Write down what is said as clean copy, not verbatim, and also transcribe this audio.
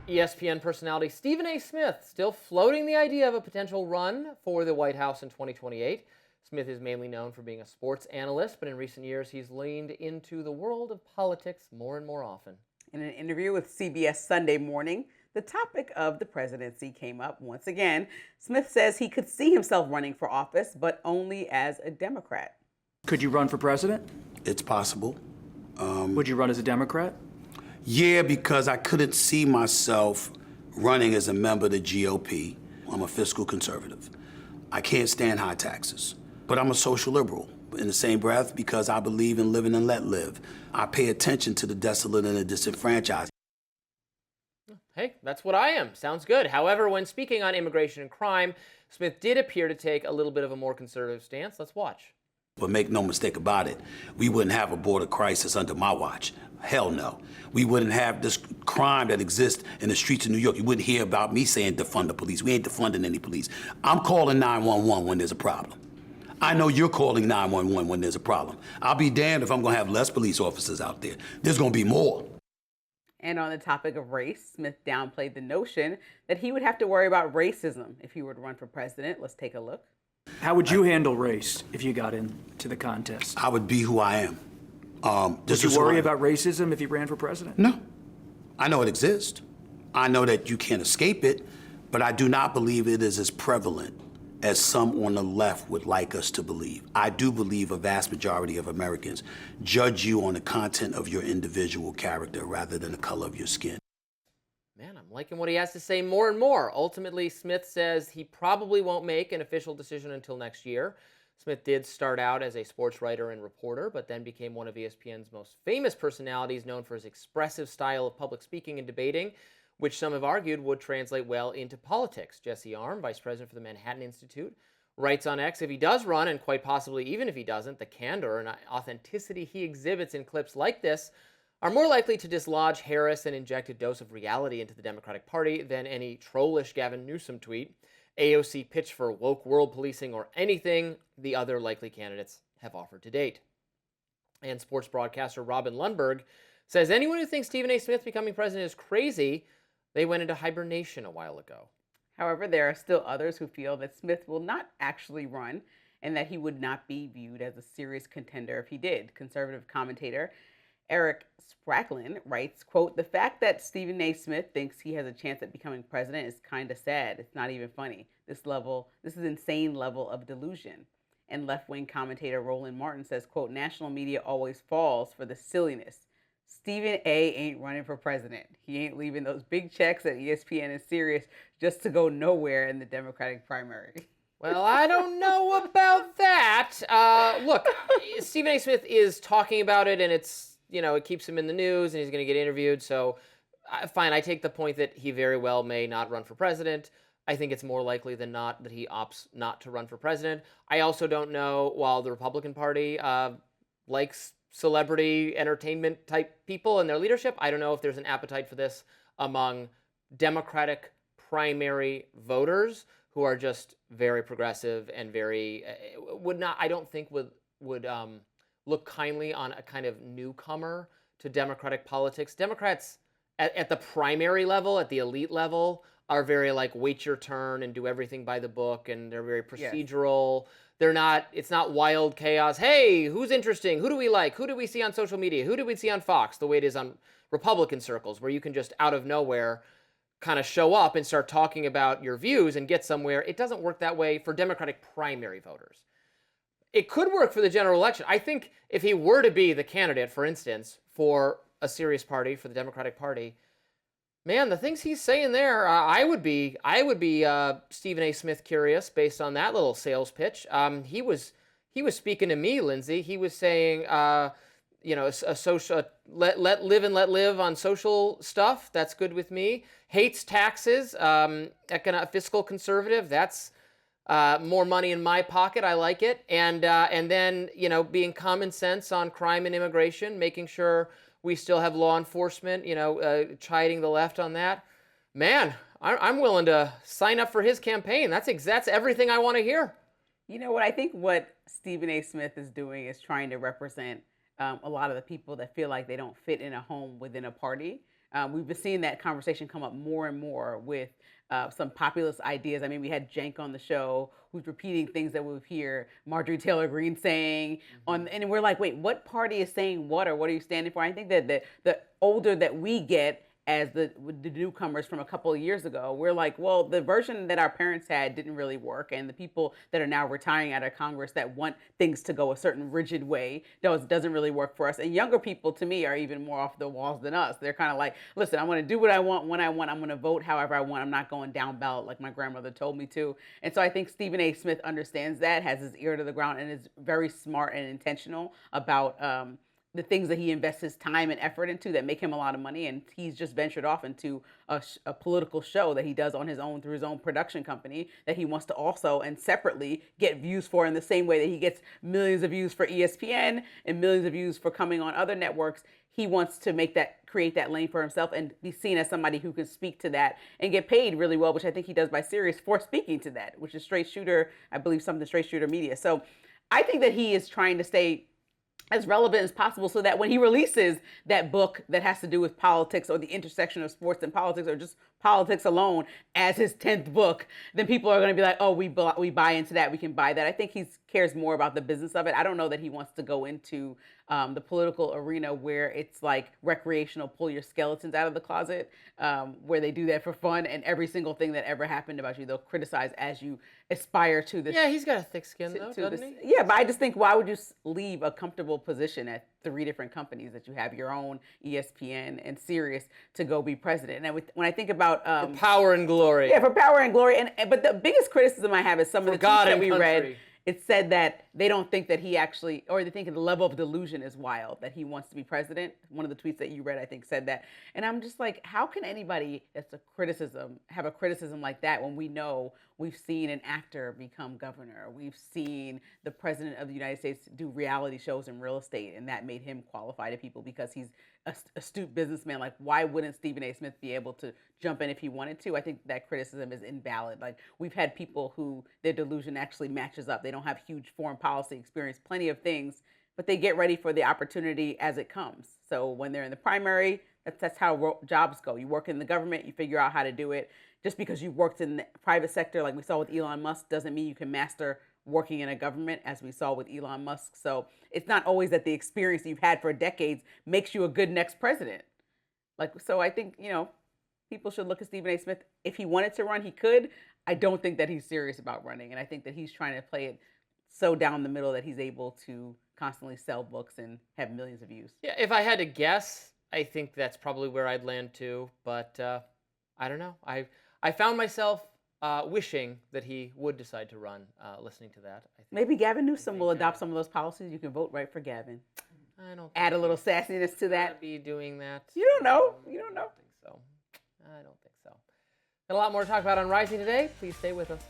ESPN personality Stephen A. Smith still floating the idea of a potential run for the White House in 2028. Smith is mainly known for being a sports analyst, but in recent years he's leaned into the world of politics more and more often. In an interview with CBS Sunday Morning, the topic of the presidency came up once again. Smith says he could see himself running for office, but only as a Democrat. Could you run for president? It's possible. Would you run as a Democrat? Yeah, because I couldn't see myself running as a member of the GOP. I'm a fiscal conservative. I can't stand high taxes, but I'm a social liberal. In the same breath, because I believe in living and let live. I pay attention to the desolate and the disenfranchised. Hey, that's what I am. Sounds good. However, when speaking on immigration and crime, Smith did appear to take a little bit of a more conservative stance. Let's watch. But make no mistake about it, we wouldn't have a border crisis under my watch. Hell no. We wouldn't have this crime that exists in the streets of New York. You wouldn't hear about me saying defund the police. We ain't defunding any police. I'm calling 911 when there's a problem. I know you're calling 911 when there's a problem. I'll be damned if I'm going to have less police officers out there. There's going to be more. And on the topic of race, Smith downplayed the notion that he would have to worry about racism if he were to run for president. Let's take a look. How would you handle race if you got into the contest? I would be who I am. Would you worry about racism if you ran for president? No. I know it exists. I know that you can't escape it, but I do not believe it is as prevalent as some on the left would like us to believe. I do believe a vast majority of Americans judge you on the content of your individual character rather than the color of your skin. Man, I'm liking what he has to say more and more. Ultimately, Smith says he probably won't make an official decision until next year. Smith did start out as a sports writer and reporter, but then became one of ESPN's most famous personalities, known for his expressive style of public speaking and debating, which some have argued would translate well into politics. Jesse Arm, vice president for the Manhattan Institute, writes on X, if he does run, and quite possibly even if he doesn't, the candor and authenticity he exhibits in clips like this are more likely to dislodge Harris and inject a dose of reality into the Democratic Party than any trollish Gavin Newsom tweet, AOC pitch for woke world policing, or anything the other likely candidates have offered to date. And sports broadcaster Robin Lundberg says anyone who thinks Stephen A. Smith becoming president is crazy, they went into hibernation a while ago. However, there are still others who feel that Smith will not actually run and that he would not be viewed as a serious contender if he did. Conservative commentator Eric Spracklin writes, quote, the fact that Stephen A. Smith thinks he has a chance at becoming president is kind of sad. It's not even funny. This is insane level of delusion. And left-wing commentator Roland Martin says, quote, national media always falls for the silliness. Stephen A. ain't running for president. He ain't leaving those big checks at ESPN and Sirius just to go nowhere in the Democratic primary. Well, I don't know about that. Look, Stephen A. Smith is talking about it, and it's, it keeps him in the news, and he's going to get interviewed. So, fine, I take the point that he very well may not run for president. I think it's more likely than not that he opts not to run for president. I also don't know, while the Republican Party likes celebrity entertainment type people and their leadership, I don't know if there's an appetite for this among Democratic primary voters who are just very progressive and very would look kindly on a kind of newcomer to Democratic politics. Democrats at the primary level, at the elite level, are very like wait your turn and do everything by the book, and they're very procedural. Yes. It's not wild chaos. Hey, who's interesting? Who do we like? Who do we see on social media? Who do we see on Fox? The way it is on Republican circles, where you can just out of nowhere kind of show up and start talking about your views and get somewhere. It doesn't work that way for Democratic primary voters. It could work for the general election. I think if he were to be the candidate, for instance, for a serious party, for the Democratic Party, man, the things he's saying there, I would be Stephen A. Smith curious based on that little sales pitch. He was speaking to me, Lindsay. He was saying, a social let live and let live on social stuff. That's good with me. Hates taxes. Fiscal conservative. That's more money in my pocket. I like it. And then being common sense on crime and immigration, making sure we still have law enforcement, chiding the left on that. Man, I'm willing to sign up for his campaign. That's everything I want to hear. You know what? I think what Stephen A. Smith is doing is trying to represent a lot of the people that feel like they don't fit in a home within a party. We've been seeing that conversation come up more and more with some populist ideas. I mean, we had Cenk on the show who's repeating things that we hear Marjorie Taylor Greene saying and we're like, wait, what party is saying what, or what are you standing for? I think that the older that we get as the newcomers from a couple of years ago, we're like, well, the version that our parents had didn't really work, and the people that are now retiring out of Congress that want things to go a certain rigid way doesn't really work for us. And younger people, to me, are even more off the walls than us. They're kind of like, listen, I'm going to do what I want when I want. I'm going to vote however I want. I'm not going down ballot like my grandmother told me to. And so I think Stephen A. Smith understands that, has his ear to the ground, and is very smart and intentional about the things that he invests his time and effort into that make him a lot of money. And he's just ventured off into a political show that he does on his own through his own production company that he wants to also and separately get views for, in the same way that he gets millions of views for ESPN and millions of views for coming on other networks. He wants to create that lane for himself and be seen as somebody who can speak to that and get paid really well, which I think he does by Sirius for speaking to that, which is Straight Shooter, I believe, something Straight Shooter Media. So I think that he is trying to stay as relevant as possible, so that when he releases that book that has to do with politics or the intersection of sports and politics, or just politics alone, as his 10th book, then people are going to be like, oh, we buy into that, we can buy that. I think he cares more about the business of it. I don't know that he wants to go into the political arena where it's like recreational, pull your skeletons out of the closet, where they do that for fun, and every single thing that ever happened about you, they'll criticize as you aspire to this. Yeah, he's got a thick skin, though, doesn't he? Yeah, but I just think, why would you leave a comfortable position at 3 different companies that you have, your own, ESPN and Sirius, to go be president? And when I think about for power and glory. Yeah, for power and glory. But the biggest criticism I have is some of the tweets that we read. It said that they don't think that he actually, or they think the level of delusion is wild, that he wants to be president. One of the tweets that you read, I think, said that. And I'm just like, how can anybody that's have a criticism like that, when we know we've seen an actor become governor? We've seen the president of the United States do reality shows in real estate, and that made him qualify to people because he's an astute businessman. Like, why wouldn't Stephen A. Smith be able to jump in if he wanted to? I think that criticism is invalid. Like, we've had people who their delusion actually matches up. They don't have huge foreign policy experience, plenty of things, but they get ready for the opportunity as it comes. So when they're in the primary, that's how jobs go. You work in the government, you figure out how to do it. Just because you worked in the private sector, like we saw with Elon Musk, doesn't mean you can master working in a government, as we saw with Elon Musk. So it's not always that the experience you've had for decades makes you a good next president. So I think, people should look at Stephen A. Smith. If he wanted to run, he could. I don't think that he's serious about running. And I think that he's trying to play it so down the middle that he's able to constantly sell books and have millions of views. Yeah, if I had to guess, I think that's probably where I'd land too. But I don't know. I found myself wishing that he would decide to run, listening to that. I think maybe Gavin Newsom will adopt some of those policies. You can vote right for Gavin. I don't add a little sassiness to that. Be doing that. You don't know. You don't know. I don't think so. Got a lot more to talk about on Rising today. Please stay with us.